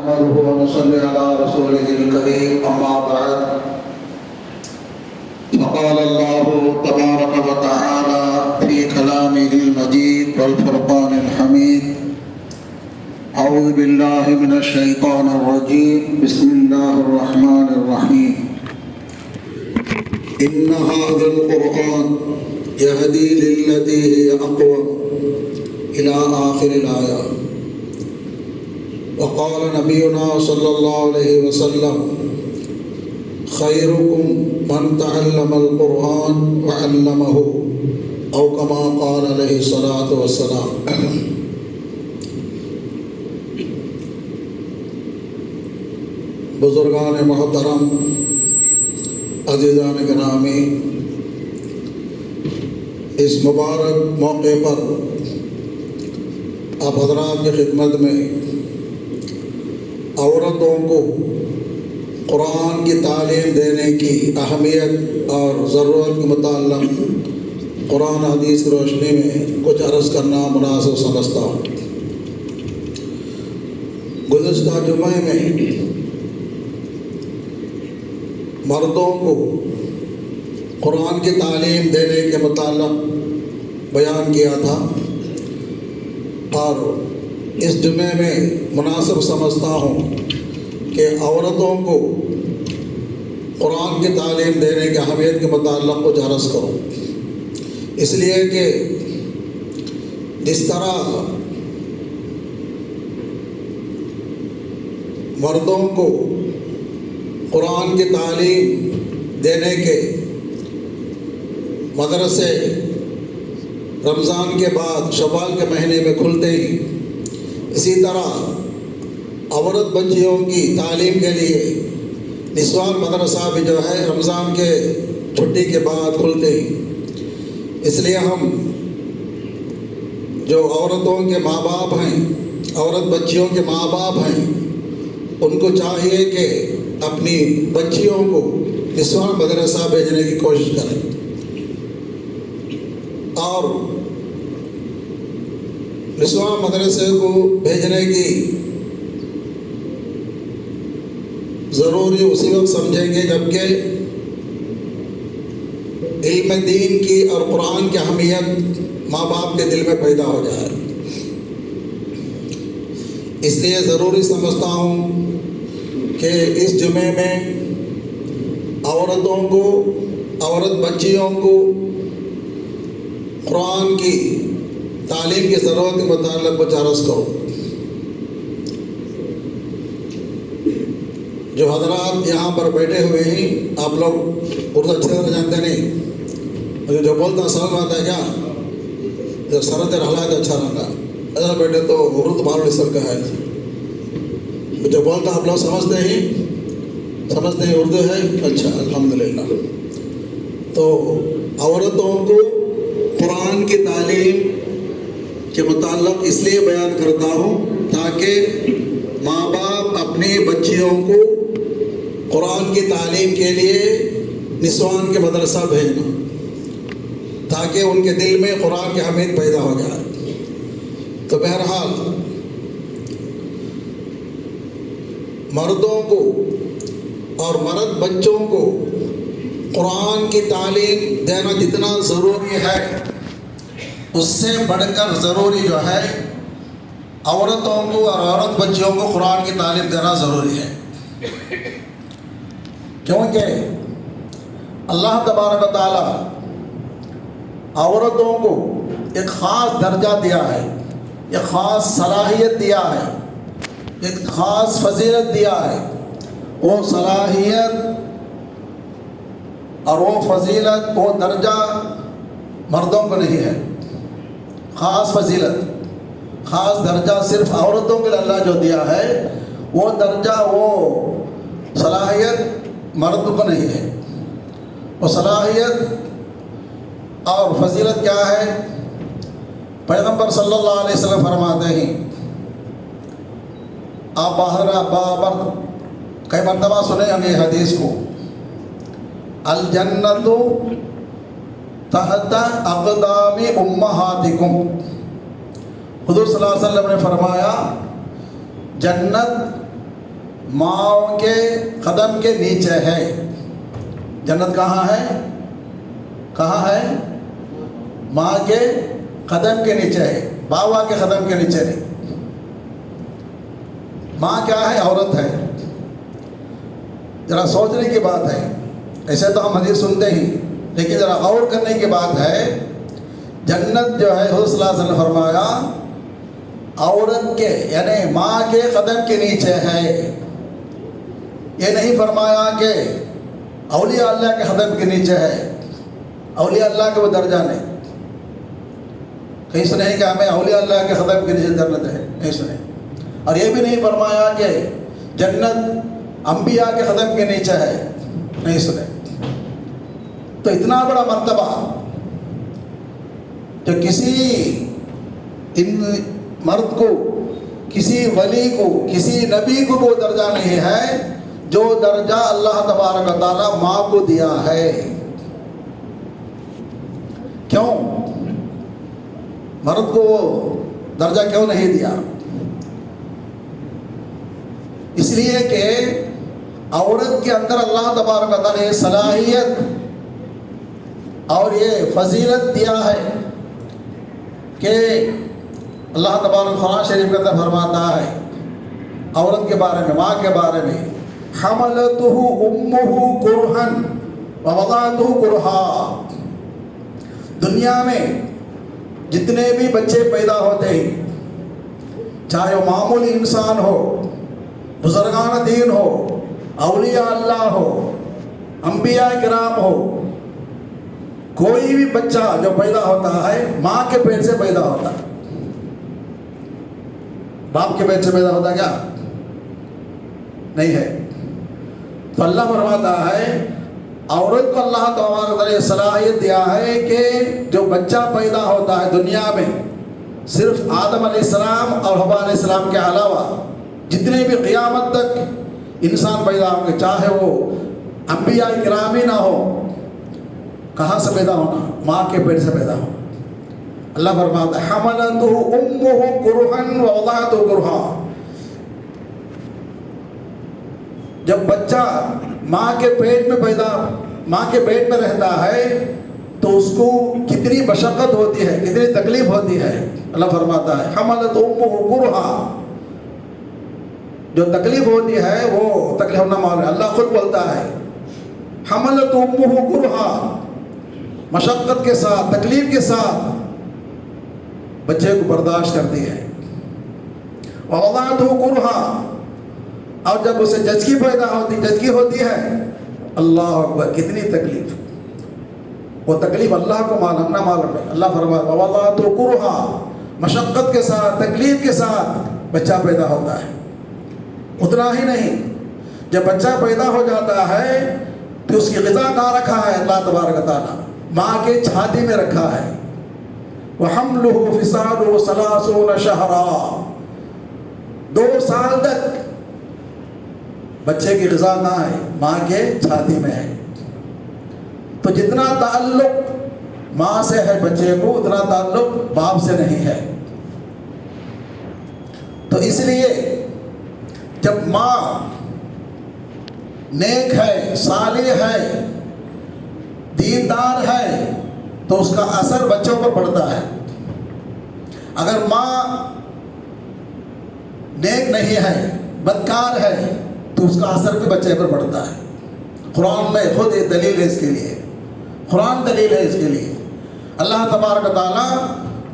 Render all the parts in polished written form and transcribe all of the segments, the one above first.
نحمده ونصلي على رسوله الكريم أما بعد فقال الله تبارك وتعالى في كلامه المجيد والفرقان الحميد أعوذ بالله من الشيطان الرجيم بسم الله الرحمن الرحيم إن هذا القرآن يهدي للتي هي أقوم إلى آخر الآيات وقال نبينا صلى الله عليه وسلم خيركم من تعلم القرآن وعلمه أو كما قال عليه الصلاة والسلام. بزرگان محترم، عزیزان گرامی، اس مبارک موقع پر آپ حضرات کی خدمت میں عورتوں کو قرآن کی تعلیم دینے کی اہمیت اور ضرورت کے متعلق قرآن حدیث کی روشنی میں کچھ عرض کرنا مناسب سمجھتا ہوں۔ گزشتہ جمعے میں مردوں کو قرآن کی تعلیم دینے کے متعلق بیان کیا تھا، اور اس جمعے میں مناسب سمجھتا ہوں کہ عورتوں کو قرآن کی تعلیم دینے کی اہمیت کے متعلق کچھ عرض کروں، اس لیے کہ جس طرح مردوں کو قرآن کی تعلیم دینے کے مدرسے رمضان کے بعد شوال کے مہینے میں کھلتے ہی، اسی طرح عورت بچیوں کی تعلیم کے لیے نسوان مدرسہ بھی جو ہے رمضان کے چھٹی کے بعد کھلتے ہی، اس لیے ہم جو عورتوں کے ماں باپ ہیں، عورت بچیوں کے ماں باپ ہیں، ان کو چاہیے کہ اپنی بچیوں کو نسوان مدرسہ بھیجنے کی کوشش کریں، اور نسوان مدرسے کو بھیجنے کی ضروری اسی وقت سمجھیں گے جب کہ علم دین کی اور قرآن کی اہمیت ماں باپ کے دل میں پیدا ہو جائے۔ اس لیے ضروری سمجھتا ہوں کہ اس جمعے میں عورتوں کو، عورت بچیوں کو قرآن کی تعلیم کی ضرورت کے متعلق کچھ عرض کرو۔ جو حضرات یہاں پر بیٹھے ہوئے ہیں، آپ لوگ اردو اچھے طرح جانتے نہیں، مجھے جو بولتا سمجھ میں آتا ہے کیا؟ جب سرد رہا ہے تو اچھا رہا، ایسا بیٹھے تو اردو بھارت سر کا ہے، جو بولتا آپ لوگ سمجھتے ہیں اردو ہے، اچھا الحمدللہ۔ تو عورتوں کو قرآن کی تعلیم کے متعلق اس لیے بیان کرتا ہوں تاکہ ماں باپ اپنی بچیوں کو قرآن کی تعلیم کے لیے نسوان کے مدرسہ بھیجنا، تاکہ ان کے دل میں قرآن کی اہمیت پیدا ہو جائے۔ تو بہرحال مردوں کو اور مرد بچوں کو قرآن کی تعلیم دینا جتنا ضروری ہے، اس سے بڑھ کر ضروری جو ہے عورتوں کو اور عورت بچیوں کو قرآن کی تعلیم دینا ضروری ہے، کیونکہ اللہ تبارک و تعالیٰ عورتوں کو ایک خاص درجہ دیا ہے، ایک خاص صلاحیت دیا ہے، ایک خاص فضیلت دیا ہے۔ وہ صلاحیت اور وہ فضیلت، وہ درجہ مردوں کو نہیں ہے۔ خاص فضیلت، خاص درجہ صرف عورتوں کے لیے اللہ جو دیا ہے، وہ درجہ، وہ صلاحیت مرد کو نہیں ہے۔ وہ صلاحیت اور فضیلت کیا ہے؟ پیغمبر صلی اللہ علیہ وسلم فرماتے ہیں، آپ باہر کئی مرتبہ سنے ہم یہ حدیث کو، الجنت تحت اقدام امہاتکم، حضور صلی اللہ علیہ وسلم نے فرمایا جنت ماؤں کے قدم کے نیچے ہے. جنت کہاں ہے؟ کہاں ہے؟ ماں کے قدم کے نیچے ہے، بابا کے قدم کے نیچے نہیں. ماں کیا ہے؟ عورت ہے. ذرا سوچنے کی بات ہے. ایسے تو ہم حدیث سنتے ہی، لیکن ذرا غور کرنے کی بات ہے. جنت جو ہے حضور صلی اللہ علیہ وسلم نے فرمایا عورت کے یعنی ماں کے قدم کے نیچے ہے. یہ نہیں فرمایا کہ اولیاء اللہ کے قدم کے نیچے ہے. اولیاء اللہ کے وہ درجہ نہیں. کہیں سنے کہ ہمیں اولیاء اللہ کے قدم کے نیچے جنت ہے؟ نہیں سنے. اور یہ بھی نہیں فرمایا کہ جنت انبیاء کے قدم کے نیچے ہے. نہیں سنے. تو اتنا بڑا مرتبہ جو کسی ان مرد کو، کسی ولی کو، کسی نبی کو وہ درجہ نہیں ہے جو درجہ اللہ تبارک و تعالیٰ ماں کو دیا ہے. کیوں مرد کو وہ درجہ کیوں نہیں دیا؟ اس لیے کہ عورت کے اندر اللہ تبارک و تعالیٰ نے صلاحیت اور یہ فضیلت دیا ہے کہ اللہ تبارک قرآن شریف کے اندر فرماتا ہے عورت کے بارے میں، ماں کے بارے میں، حملتہ امہ کرہا ووضعتہ کرہا. دنیا میں جتنے بھی بچے پیدا ہوتے ہیں، چاہے وہ معمولی انسان ہو، بزرگان دین ہو، اولیاء اللہ ہو، انبیاء کرام ہو، کوئی بھی بچہ جو پیدا ہوتا ہے ماں کے پیٹ سے پیدا ہوتا ہے. باپ کے پیٹ سے پیدا ہوتا کیا؟ نہیں ہے. تو اللہ فرماتا ہے عورت کو اللہ تبارک تعالیٰ صلاحیت دیا ہے کہ جو بچہ پیدا ہوتا ہے دنیا میں، صرف آدم علیہ السلام اور حوا علیہ السلام کے علاوہ جتنے بھی قیامت تک انسان پیدا ہوں گے، چاہے وہ انبیاء کرامی نہ ہو، کہاں سے پیدا ہونا؟ ماں کے پیٹ سے پیدا ہونا. اللہ فرماتا ہے حملتہ امہ کرہا ووضعتہ کرہا. جب بچہ ماں کے پیٹ میں رہتا ہے تو اس کو کتنی مشقت ہوتی ہے، کتنی تکلیف ہوتی ہے. اللہ فرماتا ہے حملتہ امہ کرہا. جو تکلیف ہوتی ہے وہ تکلیف نہ معلوم ہے. اللہ خود بولتا ہے حملتہ امہ کرہا، مشقت کے ساتھ، تکلیف کے ساتھ بچے کو برداشت کرتی ہے. ووضعتہ کرہا، اور جب اسے جچکی ہوتی ہے، اللہ اکبر کتنی تکلیف. وہ تکلیف اللہ کو معلوم نہ معلوم ہے. اللہ فرماتا ہے ووضعتہ کرہا، مشقت کے ساتھ، تکلیف کے ساتھ بچہ پیدا ہوتا ہے. اتنا ہی نہیں، جب بچہ پیدا ہو جاتا ہے تو اس کی غذا کہاں رکھا ہے؟ اللہ تبارک تعالیٰ ماں کے چھاتی میں رکھا ہے. وَحَمْلُهُ فِصَالُهُ 30 شَهْرًا. 2 سال تک بچے کی غذا کہاں ہے؟ ماں کے چھاتی میں ہے. تو جتنا تعلق ماں سے ہے بچے کو، اتنا تعلق باپ سے نہیں ہے. تو اس لیے جب ماں نیک ہے، صالح ہے، دیندار ہے تو اس کا اثر بچوں پر پڑتا ہے. اگر ماں نیک نہیں ہے، بدکار ہے، تو اس کا اثر بھی بچے پر پڑتا ہے. قرآن میں خود ایک دلیل ہے اس کے لیے. قرآن دلیل ہے اس کے لیے. اللہ تبارک تعالیٰ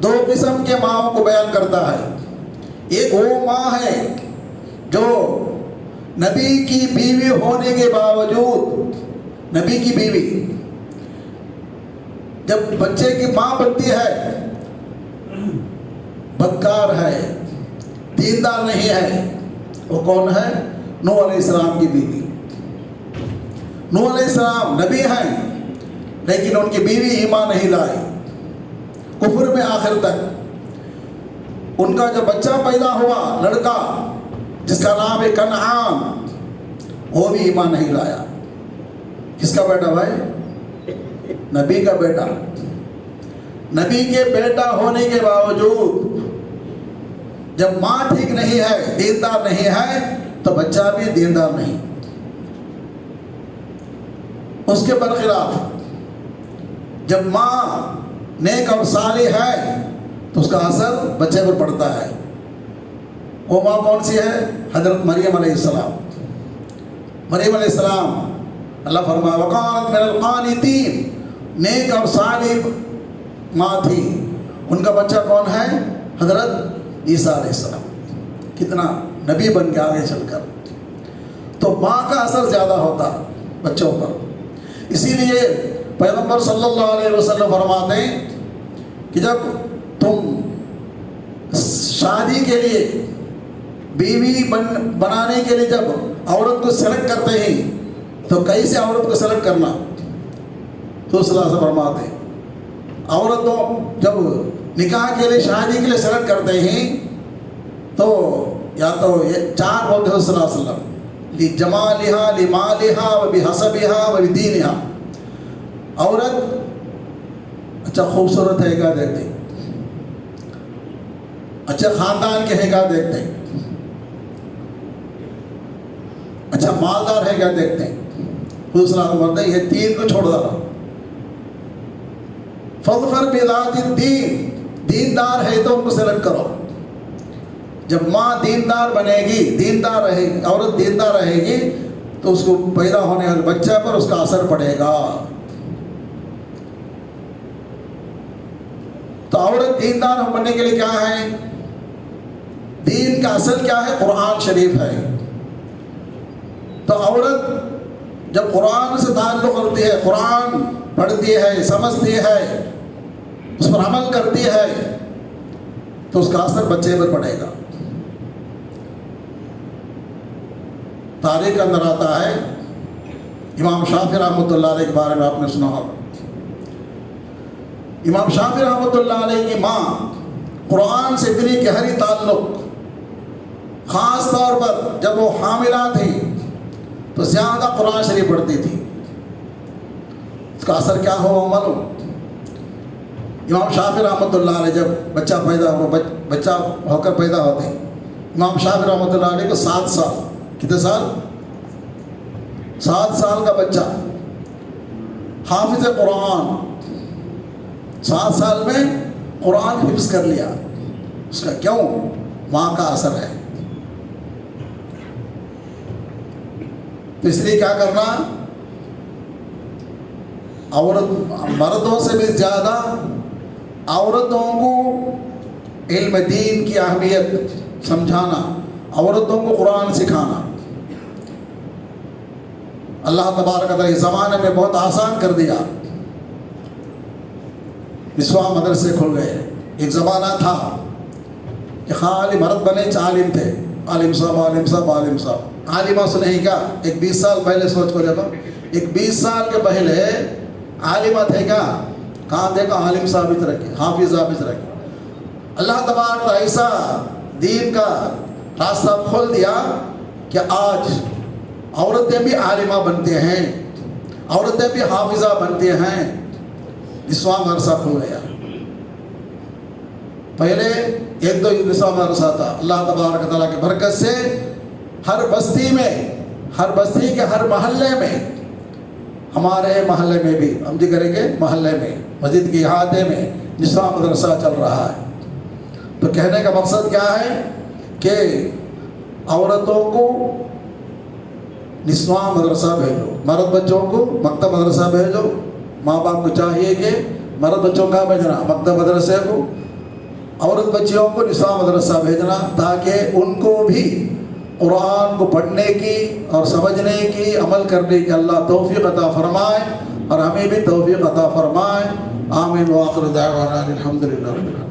2 قسم کے ماؤں کو بیان کرتا ہے. ایک وہ ماں ہے جو نبی کی بیوی ہونے کے باوجود، نبی کی بیوی جب بچے کی ماں بنتی ہے، بدکار ہے، دیندار نہیں ہے. وہ کون ہے؟ نوح علیہ السلام کی بیوی. نوح علیہ السلام نبی ہیں لیکن ان کی بیوی ایمان نہیں لائی، کفر میں آخر تک. ان کا جو بچہ پیدا ہوا لڑکا جس کا نام ہے کنعان، وہ بھی ایمان نہیں لایا. کس کا بیٹا بھائی؟ نبی کا بیٹا. نبی کے بیٹا ہونے کے باوجود جب ماں ٹھیک نہیں ہے، دیندار نہیں ہے، تو بچہ بھی دیندار نہیں. اس کے برخلاف جب ماں نیک اور صالح ہے تو اس کا اثر بچے پر پڑتا ہے. وہ ماں کون سی ہے؟ حضرت مریم علیہ السلام. مریم علیہ السلام اللہ فرمایا وَقَالَتْ مِنَ الْقَانِتِينَ، نیک اور صالح ماں تھی. ان کا بچہ کون ہے؟ حضرت عیسیٰ علیہ السلام. کتنا نبی بن کے آگے چل کر. تو ماں کا اثر زیادہ ہوتا بچوں پر. اسی لیے پیغمبر صلی اللہ علیہ وسلم فرماتے ہیں کہ جب تم شادی کے لیے بیوی بنانے کے لیے جب عورت کو سلیکٹ کرتے ہیں تو کیسے عورت کو سلیکٹ کرنا؟ تو صلی اللہ علیہ وسلم فرماتے ہیں عورتوں جب نکاح کے لیے شادی کے لیے سلیکٹ کرتے ہیں تو یا تو یہ چار بولتے ہیں صلی اللہ علیہ وسلم لِجَمَالِهَا لِمَالِهَا وَبِحَسَبِهَا وَبِدِينِهَا. عورت اچھا خوبصورت ہے کیا دیکھتے ہیں، اچھا خاندان کے ہے کیا دیکھتے ہیں، اچھا مالدار ہے کیا دیکھتے ہیں. حضور صلی اللہ علیہ وسلم بولتے ہیں یہ تین کو چھوڑ ڈالا. فَاظْفَرْ بِذَاتِ الدِّينِ، دیندار ہے تو ان کو سلیکٹ کرو. جب ماں دیندار بنے گی، دیندار رہے گی، عورت دیندار رہے گی تو اس کو پیدا ہونے والے بچہ پر اس کا اثر پڑے گا. تو عورت دیندار بننے کے لیے کیا ہے؟ دین کا اصل کیا ہے؟ قرآن شریف ہے. تو عورت جب قرآن سے تعلق کرتی ہے، قرآن پڑھتی ہے، سمجھتی ہے، اس پر عمل کرتی ہے تو اس کا اثر بچے پر پڑے گا. تاریخ کے اندر آتا ہے امام شافعی رحمۃ اللہ علیہ کے بارے میں آپ نے سنا ہوگا. امام شافعی رحمۃ اللہ علیہ کی ماں قرآن سے اتنی گہری تعلق، خاص طور پر جب وہ حاملہ تھی تو زیادہ قرآن شریف پڑھتی تھی. اس کا اثر کیا ہوا معلوم؟ امام شافعی رحمۃ اللہ علیہ جب بچہ ہو کر پیدا ہوتے ہیں، امام شافعی رحمۃ اللہ علیہ کو 7 سال، کتنے سال؟ 7 سال کا بچہ حافظ قرآن، 7 سال میں قرآن حفظ کر لیا. اس کا کیوں؟ ماں کا اثر ہے. تو اس لیے کیا کرنا؟ مردوں سے بھی زیادہ عورتوں کو علم دین کی اہمیت سمجھانا، عورتوں کو قرآن سکھانا. اللہ تبارک و تعالیٰ اس زمانے میں بہت آسان کر دیا. نسواں مدرسے کھل گئے. ایک زمانہ تھا کہ خالی مرد بنے عالم تھے، عالم صاحب عالم صاحب عالم صاحب. عالمہ سے نہیں کیا؟ ایک 20 سال پہلے سوچ کو دیکھو، ایک 20 سال کے پہلے عالمہ تھے کیا؟ کہاں دیکھا؟ عالم ثابت رکھے، حافظ ثابت رکھے. اللہ تبارک و ایسا دین کا راستہ کھول دیا کہ آج عورتیں بھی عالمہ بنتے ہیں، عورتیں بھی حافظہ بنتے ہیں. نسواں مدرسہ کھل گیا. پہلے 1-2 نسواں مدرسہ تھا. اللہ تبارک تعالیٰ کی برکت سے ہر بستی میں، ہر بستی کے ہر محلے میں، ہمارے محلے میں بھی ہم جو کریں گے، محلے میں، مسجد کے احاطے میں نسواں مدرسہ چل رہا ہے. تو کہنے کا مقصد کیا ہے کہ عورتوں کو نسواں مدرسہ بھیجو، مرد بچوں کو مکتب مدرسہ بھیجو. ماں باپ کو چاہیے کہ مرد بچوں کا بھیجنا مکتب مدرسے کو، عورت بچیوں کو نسواں مدرسہ بھیجنا، تاکہ ان کو بھی قرآن کو پڑھنے کی اور سمجھنے کی، عمل کرنے کی اللہ توفیق عطا فرمائے اور ہمیں بھی توفیق عطا فرمائے. آمین. وآخر دعوانا الحمدللہ رب العالمین.